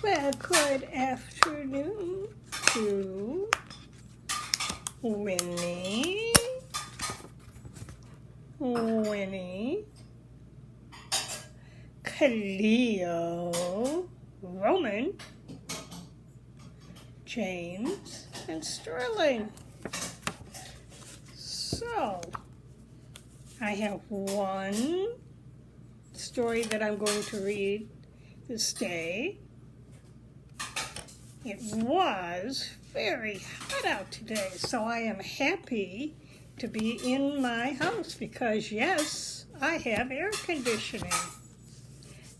Well, good afternoon to Winnie, Cleo, Roman, James, and Sterling. So, I have one story that I'm going to read this day. It was very hot out today, so I am happy to be in my house because, yes, I have air conditioning.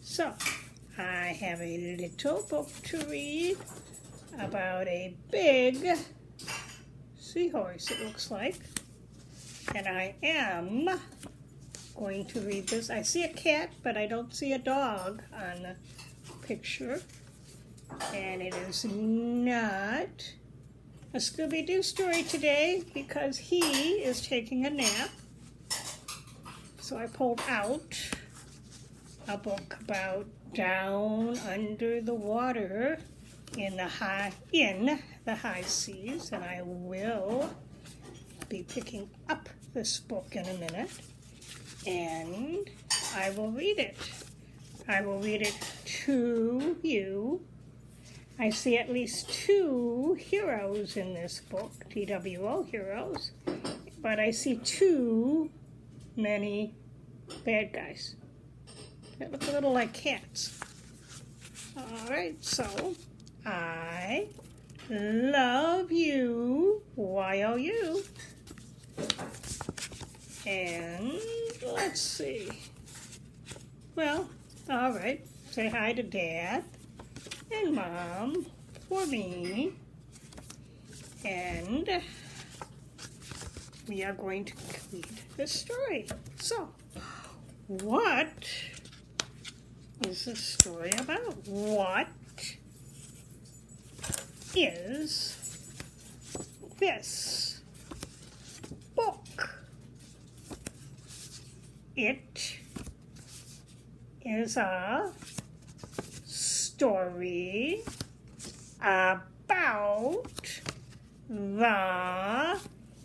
So, I have a little book to read about a big seahorse, it looks like. And I am going to read this. I see a cat, but I don't see a dog on the picture. And it is not a Scooby-Doo story today because he is taking a nap. So I pulled out a book about down under the water in the high seas, and I will be picking up this book in a minute, and I will read it. I will read it to you. I see at least two heroes in this book, TWO heroes, but I see too many bad guys. They look a little like cats. All right, so I love you, Y-O-U. And let's see. Well, all right, say hi to Dad and Mom for me, and we are going to read this story. So, what is the story about? What is this book? It is a story about the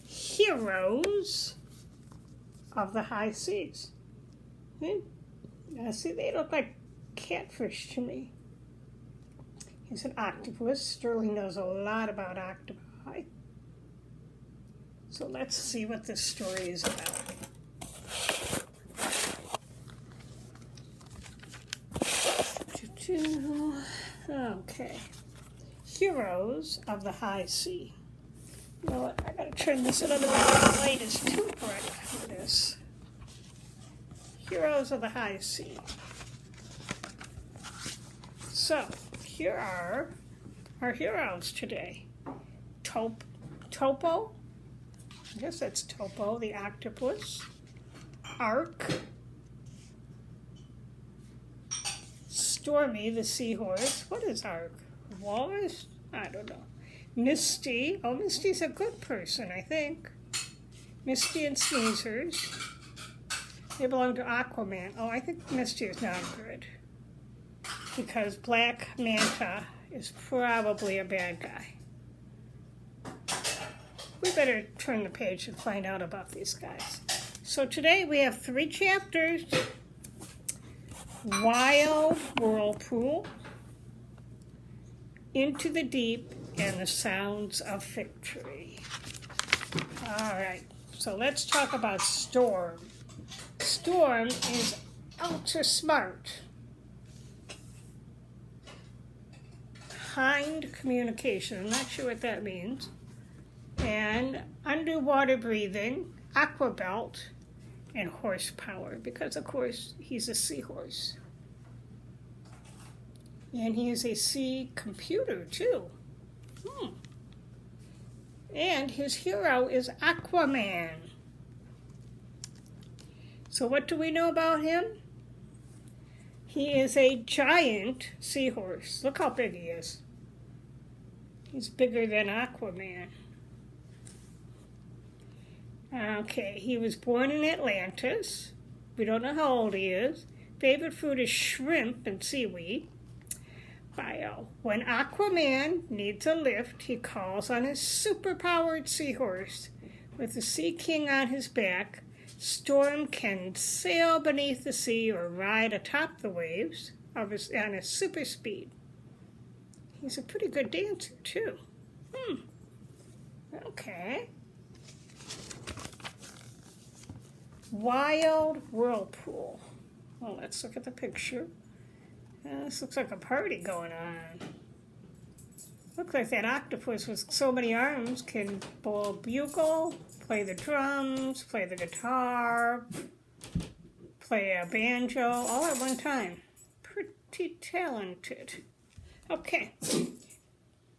heroes of the high seas. See, they look like catfish to me. He's an octopus. Sterling knows a lot about octopi. So let's see what this story is about. Okay. Heroes of the high sea. You know what? I gotta turn this in. The light is too bright for this. Heroes of the high sea. So, here are our heroes today. Topo, I guess that's Topo, the octopus. Ark. Stormy, the seahorse. What is Ark? Walrus? I don't know. Misty. Oh, Misty's a good person, I think. Misty and Sneezers. They belong to Aquaman. Oh, I think Misty is not good. Because Black Manta is probably a bad guy. We better turn the page and find out about these guys. So today we have 3 chapters. Wild Whirlpool, Into the Deep, and the Sounds of Victory. All right, so let's talk about Storm. Storm is ultra smart. Hind communication, I'm not sure what that means. And underwater breathing, aqua belt, and horsepower, because of course he's a seahorse. And he is a sea computer too. And his hero is Aquaman. So what do we know about him? He is a giant seahorse. Look how big he is. He's bigger than Aquaman. Okay, he was born in Atlantis. We don't know how old he is. Favorite food is shrimp and seaweed. Bio. When Aquaman needs a lift, he calls on his super-powered seahorse. With the Sea King on his back, Storm can sail beneath the sea or ride atop the waves on his super speed. He's a pretty good dancer, too. Okay. Wild whirlpool. Well, let's look at the picture. This looks like a party going on. Looks like that octopus with so many arms can blow a bugle, play the drums, play the guitar, play a banjo, all at one time. Pretty talented. Okay.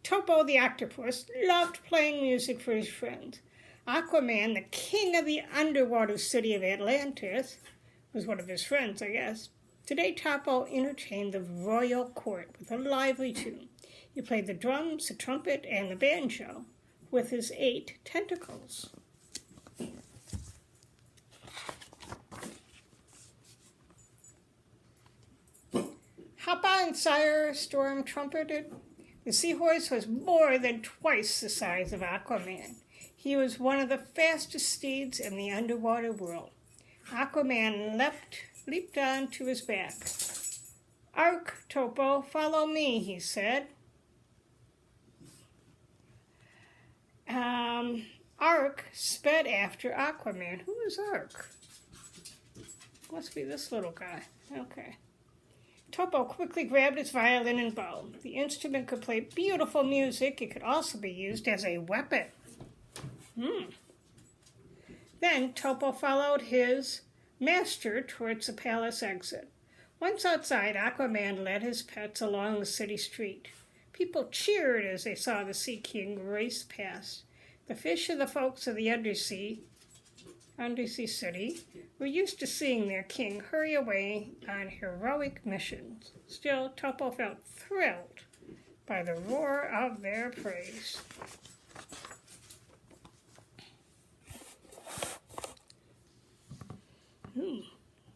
Topo the octopus loved playing music for his friends. Aquaman, the king of the underwater city of Atlantis, was one of his friends, I guess. Today, Topo entertained the royal court with a lively tune. He played the drums, the trumpet, and the banjo with his 8 tentacles. Hop on, sire, Storm trumpeted. The seahorse was more than twice the size of Aquaman. He was one of the fastest steeds in the underwater world. Aquaman leaped onto his back. Ark, Topo, follow me, he said. Ark sped after Aquaman. Who is Ark? Must be this little guy. Okay. Topo quickly grabbed his violin and bow. The instrument could play beautiful music. It could also be used as a weapon. Then Topo followed his master towards the palace exit. Once outside, Aquaman led his pets along the city street. People cheered as they saw the Sea King race past. The fish and the folks of the undersea city were used to seeing their king hurry away on heroic missions. Still, Topo felt thrilled by the roar of their praise.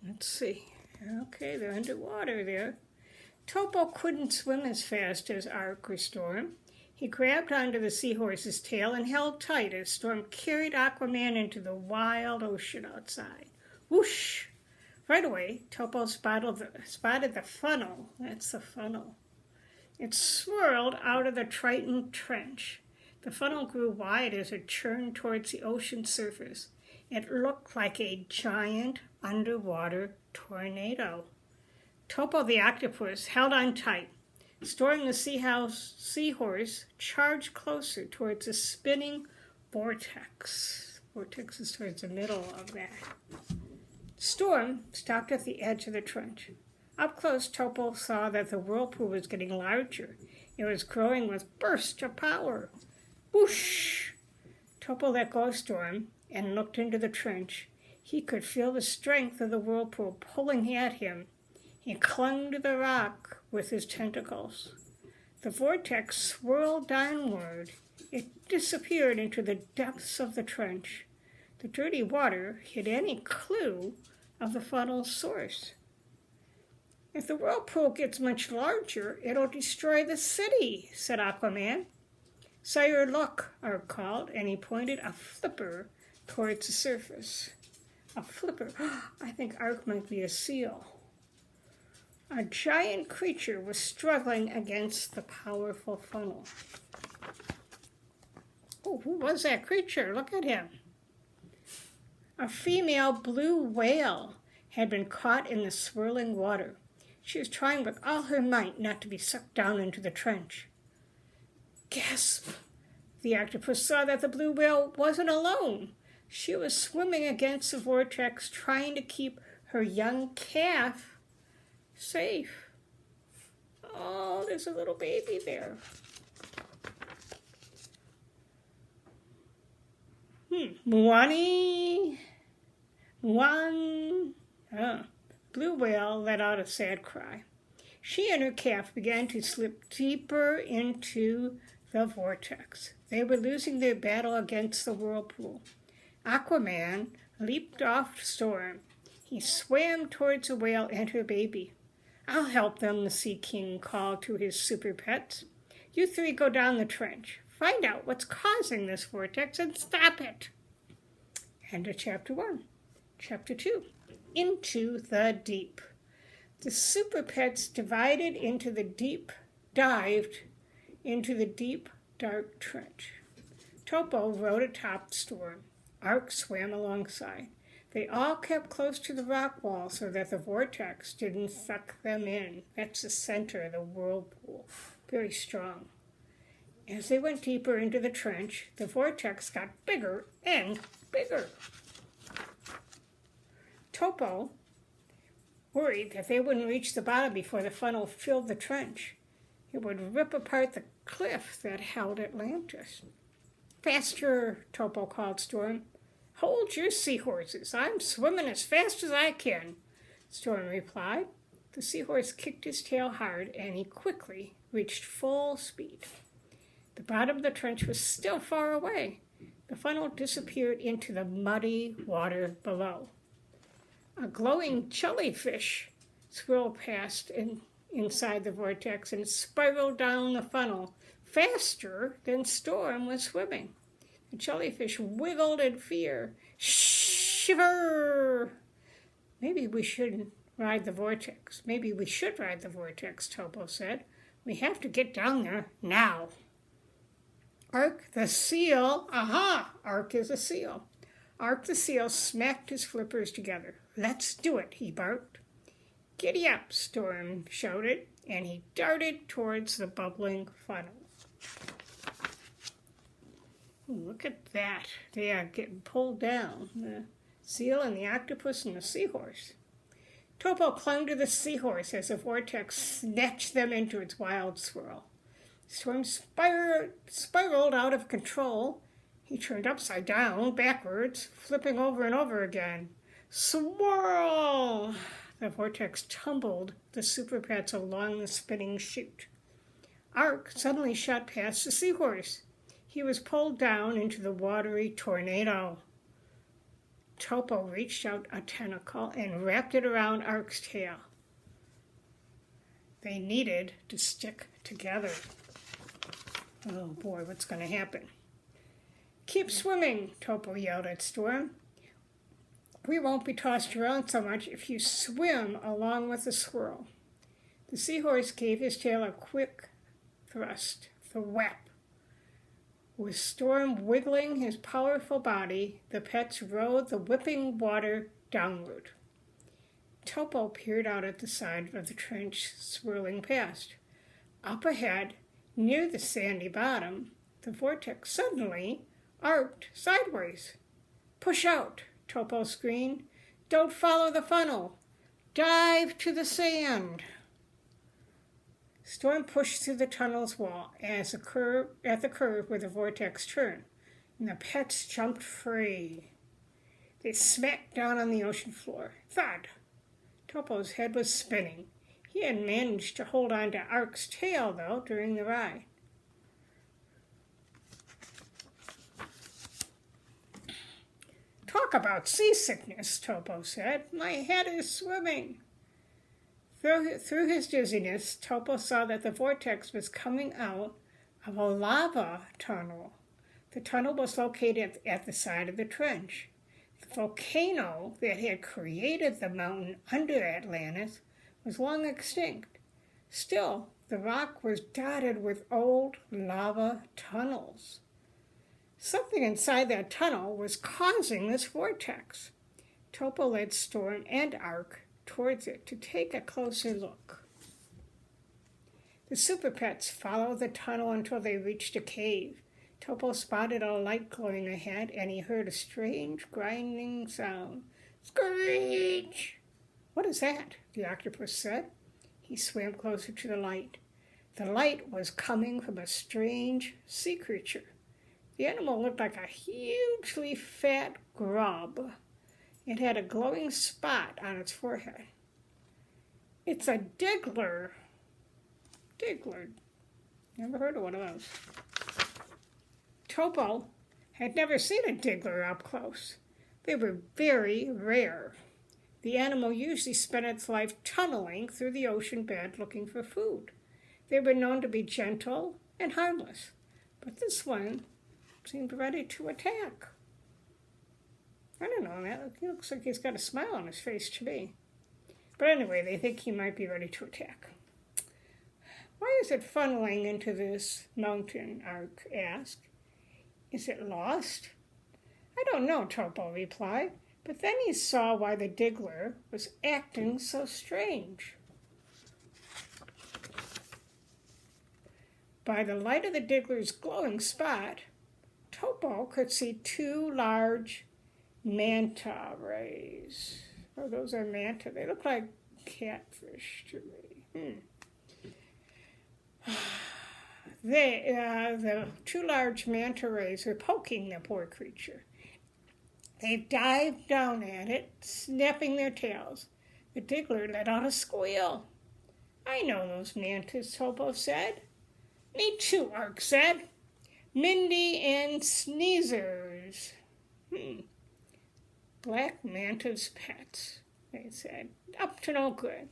Let's see. Okay, they're underwater there. Topo couldn't swim as fast as Ark or Storm. He grabbed onto the seahorse's tail and held tight as Storm carried Aquaman into the wild ocean outside. Whoosh! Right away, Topo spotted the funnel. That's the funnel. It swirled out of the Triton Trench. The funnel grew wide as it churned towards the ocean surface. It looked like a giant underwater tornado. Topo the octopus held on tight. Storm the seahorse charged closer towards a spinning vortex. Vortex is towards the middle of that. Storm stopped at the edge of the trench. Up close, Topo saw that the whirlpool was getting larger. It was growing with bursts of power. Whoosh! Topo let go of Storm and looked into the trench. He could feel the strength of the whirlpool pulling at him. He clung to the rock with his tentacles. The vortex swirled downward. It disappeared into the depths of the trench. The dirty water hid any clue of the funnel's source. If the whirlpool gets much larger, it'll destroy the city, said Aquaman. Sire, look, Ark called, and he pointed a flipper towards the surface. A flipper. I think Ark might be a seal. A giant creature was struggling against the powerful funnel. Oh, who was that creature? Look at him. A female blue whale had been caught in the swirling water. She was trying with all her might not to be sucked down into the trench. Gasp! The octopus saw that the blue whale wasn't alone. She was swimming against the vortex, trying to keep her young calf safe. Oh, there's a little baby there. Muani. Blue whale let out a sad cry. She and her calf began to slip deeper into the vortex. They were losing their battle against the whirlpool. Aquaman leaped off Storm. He swam towards the whale and her baby. I'll help them, the Sea King called to his super pets. You three go down the trench. Find out what's causing this vortex and stop it. End of chapter 1. Chapter 2. Into the deep. The super pets dived into the deep, dark trench. Topo rode atop Storm. Ark swam alongside. They all kept close to the rock wall so that the vortex didn't suck them in. That's the center of the whirlpool. Very strong. As they went deeper into the trench, the vortex got bigger and bigger. Topo worried that they wouldn't reach the bottom before the funnel filled the trench. It would rip apart the cliff that held Atlantis. Faster, Topo called Storm. Hold your seahorses. I'm swimming as fast as I can, Storm replied. The seahorse kicked his tail hard, and he quickly reached full speed. The bottom of the trench was still far away. The funnel disappeared into the muddy water below. A glowing jellyfish swirled past inside the vortex and spiraled down the funnel faster than Storm was swimming. The jellyfish wiggled in fear. Shiver! Maybe we should ride the vortex. Topo said. We have to get down there now. Ark the seal. Aha! Ark is a seal. Ark the seal smacked his flippers together. Let's do it, he barked. Giddy up, Storm shouted, and he darted towards the bubbling funnel. Look at that. They are getting pulled down. The seal and the octopus and the seahorse. Topo clung to the seahorse as the vortex snatched them into its wild swirl. Storm spiraled out of control. He turned upside down, backwards, flipping over and over again. Swirl! The vortex tumbled the super pets along the spinning chute. Ark suddenly shot past the seahorse. He was pulled down into the watery tornado. Topo reached out a tentacle and wrapped it around Ark's tail. They needed to stick together. Oh boy, what's going to happen? Keep swimming, Topo yelled at Storm. We won't be tossed around so much if you swim along with the swirl. The seahorse gave his tail a quick thrust, the whap. With Storm wiggling his powerful body, the pets rode the whipping water downward. Topo peered out at the side of the trench, swirling past. Up ahead, near the sandy bottom, the vortex suddenly arced sideways. Push out, Topo screamed. Don't follow the funnel. Dive to the sand. Storm pushed through the tunnel's wall at the curve where the vortex turned, and the pets jumped free. They smacked down on the ocean floor. Thud! Topo's head was spinning. He had managed to hold on to Ark's tail, though, during the ride. Talk about seasickness, Topo said. My head is swimming. Through his dizziness, Topo saw that the vortex was coming out of a lava tunnel. The tunnel was located at the side of the trench. The volcano that had created the mountain under Atlantis was long extinct. Still, the rock was dotted with old lava tunnels. Something inside that tunnel was causing this vortex. Topo led Storm and Ark towards it to take a closer look. The super pets followed the tunnel until they reached a cave. Topo spotted a light glowing ahead, and he heard a strange grinding sound. Screech! What is that? The octopus said. He swam closer to the light. The light was coming from a strange sea creature. The animal looked like a hugely fat grub. It had a glowing spot on its forehead. It's a diggler. Diggler. Never heard of one of those. Topo had never seen a diggler up close. They were very rare. The animal usually spent its life tunneling through the ocean bed looking for food. They've been known to be gentle and harmless, but this one seemed ready to attack. I don't know, he looks like he's got a smile on his face to me. But anyway, they think he might be ready to attack. Why is it funneling into this mountain? Ark asked. Is it lost? I don't know, Topo replied, but then he saw why the Diggler was acting so strange. By the light of the Diggler's glowing spot, Topo could see two large manta rays. Oh, those are manta. They look like catfish to me. The two large manta rays were poking the poor creature. They dived down at it, snapping their tails. The Diggler let out a squeal. I know those mantas, Topo said. Me too, Ark said. Mindy and Sneezers. Black Manta's pets, they said. Up to no good.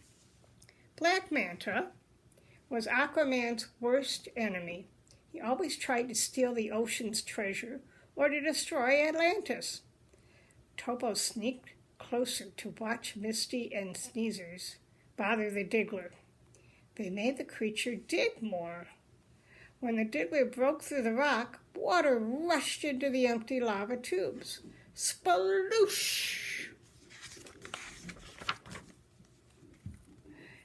Black Manta was Aquaman's worst enemy. He always tried to steal the ocean's treasure or to destroy Atlantis. Topo sneaked closer to watch Misty and Sneezers bother the Diggler. They made the creature dig more. When the Diggler broke through the rock, water rushed into the empty lava tubes. Sploosh!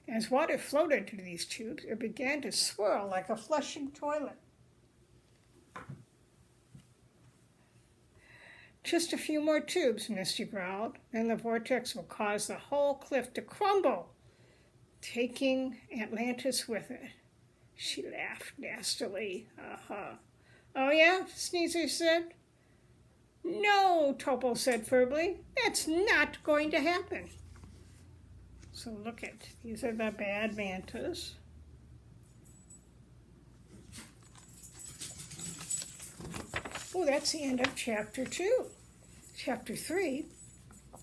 As water floated into these tubes, it began to swirl like a flushing toilet. Just a few more tubes, Misty growled, and the vortex will cause the whole cliff to crumble, taking Atlantis with it. She laughed nastily. Oh yeah, Sneezer said. No, Topo said firmly. That's not going to happen. So look at, these are the bad mantas. Oh, that's the end of chapter 2. Chapter 3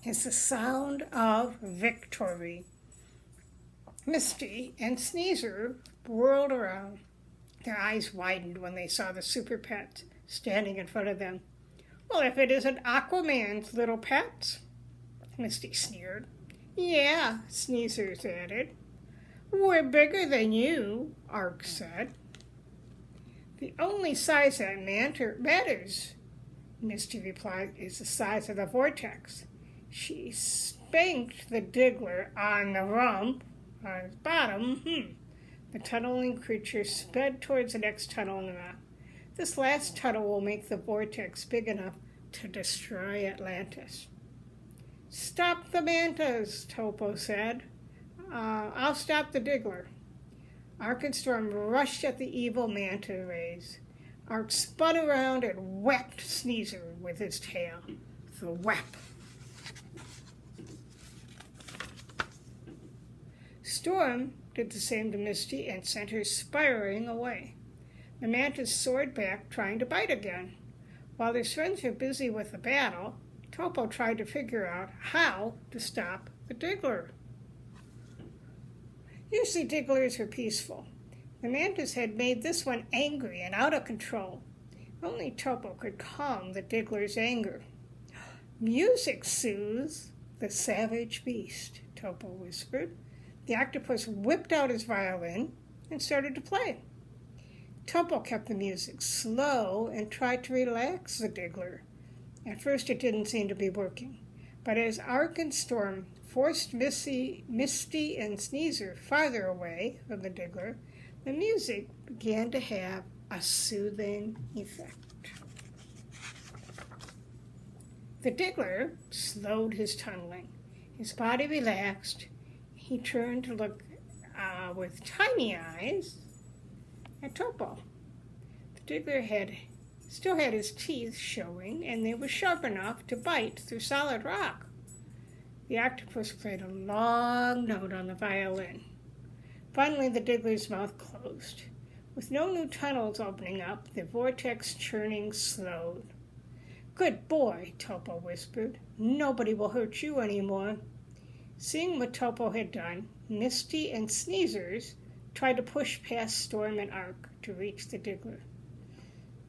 is the sound of victory. Misty and Sneezer whirled around. Their eyes widened when they saw the super pet standing in front of them. Well, if it isn't Aquaman's little pets, Misty sneered. Yeah, Sneezers added. We're bigger than you, Ark said. The only size that matters, Misty replied, is the size of the vortex. She spanked the Diggler on the rump, on his bottom. The tunneling creature sped towards the next tunnel in the rock. This last tunnel will make the vortex big enough to destroy Atlantis. Stop the mantas, Topo said. I'll stop the Diggler. Ark and Storm rushed at the evil manta rays. Ark spun around and whacked Sneezer with his tail. The whap. Storm did the same to Misty and sent her spiraling away. The mantas soared back, trying to bite again. While their friends were busy with the battle, Topo tried to figure out how to stop the Diggler. Usually Digglers were peaceful. The mantas had made this one angry and out of control. Only Topo could calm the Diggler's anger. Music soothes the savage beast, Topo whispered. The octopus whipped out his violin and started to play. Topo kept the music slow and tried to relax the Diggler. At first it didn't seem to be working, but as Ark and Storm forced Misty and Sneezer farther away from the Diggler, the music began to have a soothing effect. The Diggler slowed his tunneling. His body relaxed. He turned to look with tiny eyes at Topo. The Diggler still had his teeth showing, and they were sharp enough to bite through solid rock. The octopus played a long note on the violin. Finally, the Diggler's mouth closed. With no new tunnels opening up, the vortex churning slowed. Good boy, Topo whispered. Nobody will hurt you anymore. Seeing what Topo had done, Misty and Sneezers tried to push past Storm and Ark to reach the Diggler.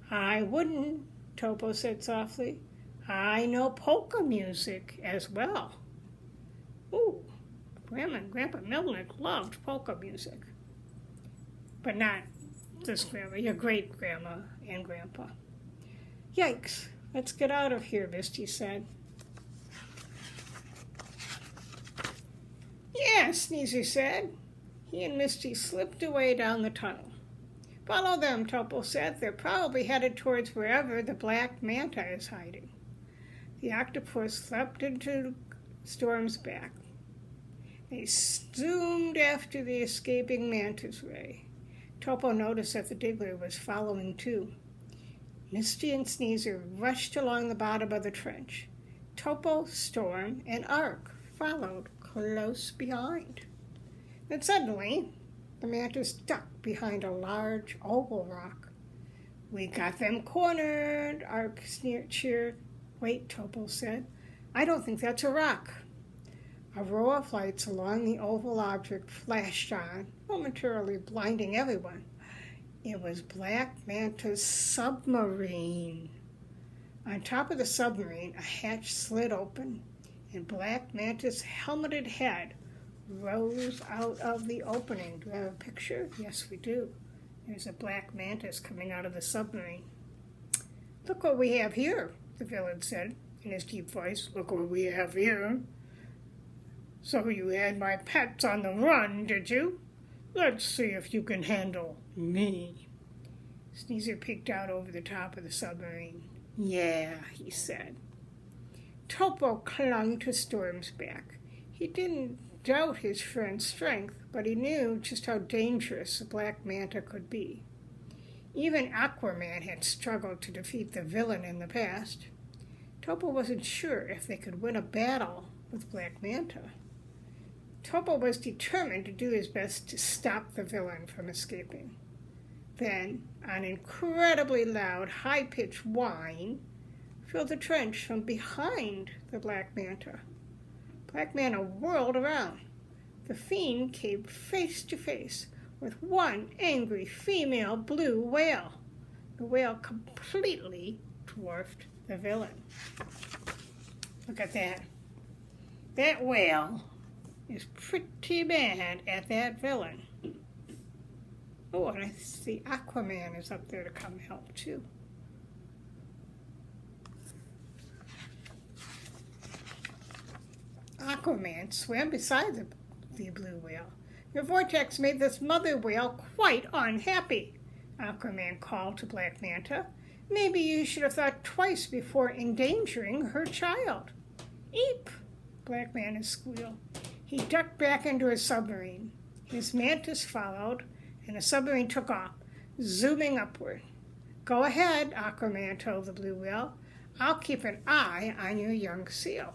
"I wouldn't," Topo said softly. "I know polka music as well." Ooh, Grandma and Grandpa Milnick loved polka music. But not this grandma, your great-grandma and grandpa. "Yikes, let's get out of here," Misty said. "Yeah," Sneezer said. He and Misty slipped away down the tunnel. "Follow them," Topo said. "They're probably headed towards wherever the black manta is hiding." The octopus leapt into Storm's back. They zoomed after the escaping mantis ray. Topo noticed that the Diggler was following too. Misty and Sneezer rushed along the bottom of the trench. Topo, Storm, and Ark followed close behind. Then suddenly, the mantis ducked behind a large oval rock. "We got them cornered," Ark cheered. "Wait," Topo said. "I don't think that's a rock." A row of lights along the oval object flashed on, momentarily blinding everyone. It was Black Manta's submarine. On top of the submarine, a hatch slid open, and Black Manta's helmeted head rose out of the opening. Do you have a picture? Yes, we do. There's a black mantis coming out of the submarine. "Look what we have here," the villain said in his deep voice. "Look what we have here. So you had my pets on the run, did you? Let's see if you can handle me." Sneezer peeked out over the top of the submarine. "Yeah," he said. Topo clung to Storm's back. He didn't doubt his friend's strength, but he knew just how dangerous a black manta could be. Even Aquaman had struggled to defeat the villain in the past. Topo wasn't sure if they could win a battle with Black Manta. Topo was determined to do his best to stop the villain from escaping. Then, an incredibly loud, high-pitched whine filled the trench from behind the Black Manta. Black Manta whirled around. The fiend came face to face with one angry female blue whale. The whale completely dwarfed the villain. Look at that. That whale is pretty mad at that villain. Oh, and I see Aquaman is up there to come help too. Aquaman swam beside the blue whale. "Your vortex made this mother whale quite unhappy," Aquaman called to Black Manta. "Maybe you should have thought twice before endangering her child." "Eep!" Black Manta squealed. He ducked back into his submarine. His mantis followed, and the submarine took off, zooming upward. "Go ahead," Aquaman told the blue whale. "I'll keep an eye on your young seal."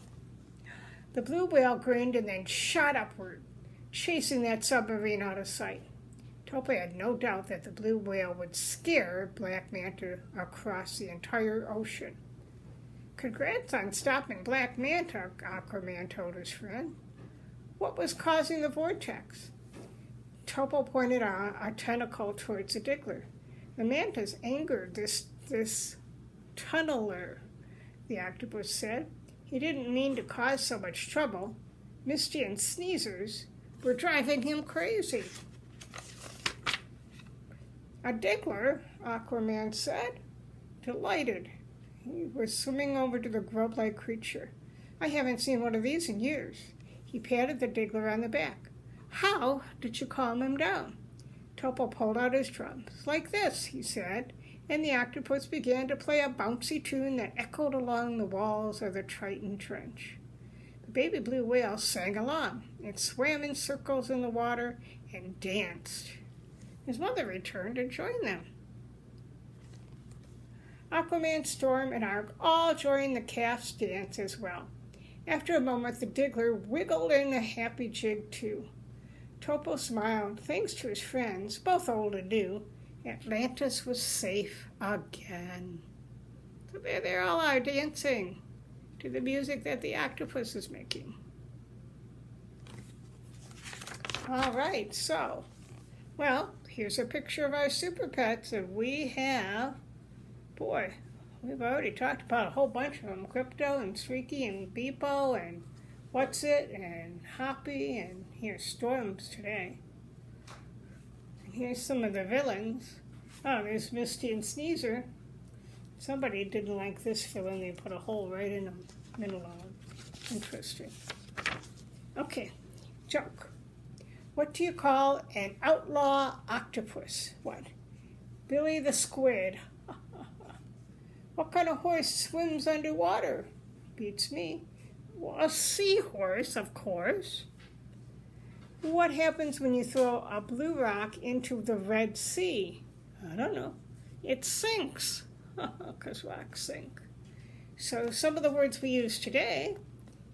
The blue whale grinned and then shot upward, chasing that submarine out of sight. Topo had no doubt that the blue whale would scare Black Manta across the entire ocean. "Congrats on stopping Black Manta," Aquaman told his friend. "What was causing the vortex?" Topo pointed out a tentacle towards the Diggler. "The mantas angered this tunneler," the octopus said. "He didn't mean to cause so much trouble. Misty and Sneezers were driving him crazy." "A Diggler," Aquaman said. Delighted, he was swimming over to the grub-like creature. "I haven't seen one of these in years." He patted the Diggler on the back. "How did you calm him down?" Topo pulled out his drums. "Like this," he said, and the octopus began to play a bouncy tune that echoed along the walls of the Triton Trench. The baby blue whale sang along. It swam in circles in the water and danced. His mother returned and joined them. Aquaman, Storm, and Ark all joined the calf's dance as well. After a moment, the Diggler wiggled in a happy jig too. Topo smiled. Thanks to his friends, both old and new, Atlantis was safe again. So there they all are dancing to the music that the octopus is making. All right, so, well, here's a picture of our super pets, and we have, boy, we've already talked about a whole bunch of them. Crypto and Streaky and Beepo and What's It and Hoppy, and here's Storms today. And here's some of the villains. Oh, there's Misty and Sneezer. Somebody didn't like this villain. They put a hole right in the middle of it. Interesting. Okay, joke. What do you call an outlaw octopus? What? Billy the Squid. What kind of horse swims underwater? Beats me. Well, a seahorse, of course. What happens when you throw a blue rock into the Red Sea? I don't know. It sinks, because rocks sink. So some of the words we use today: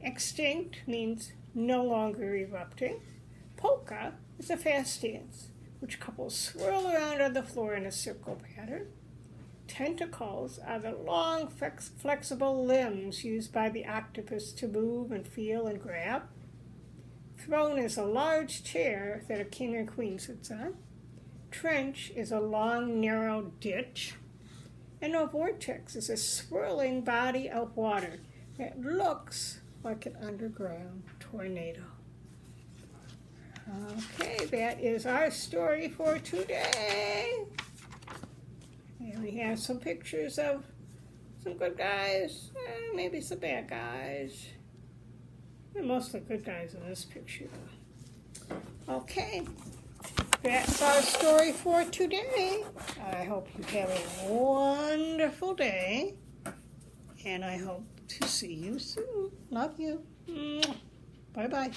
extinct means no longer erupting. Polka is a fast dance, which couples swirl around on the floor in a circle pattern. Tentacles are the long, flexible limbs used by the octopus to move and feel and grab. Throne is a large chair that a king or queen sits on. Trench is a long, narrow ditch. And a vortex is a swirling body of water that looks like an underground tornado. Okay, that is our story for today. And we have some pictures of some good guys, maybe some bad guys. And mostly good guys in this picture, though. Okay, that's our story for today. I hope you have a wonderful day, and I hope to see you soon. Love you. Bye-bye.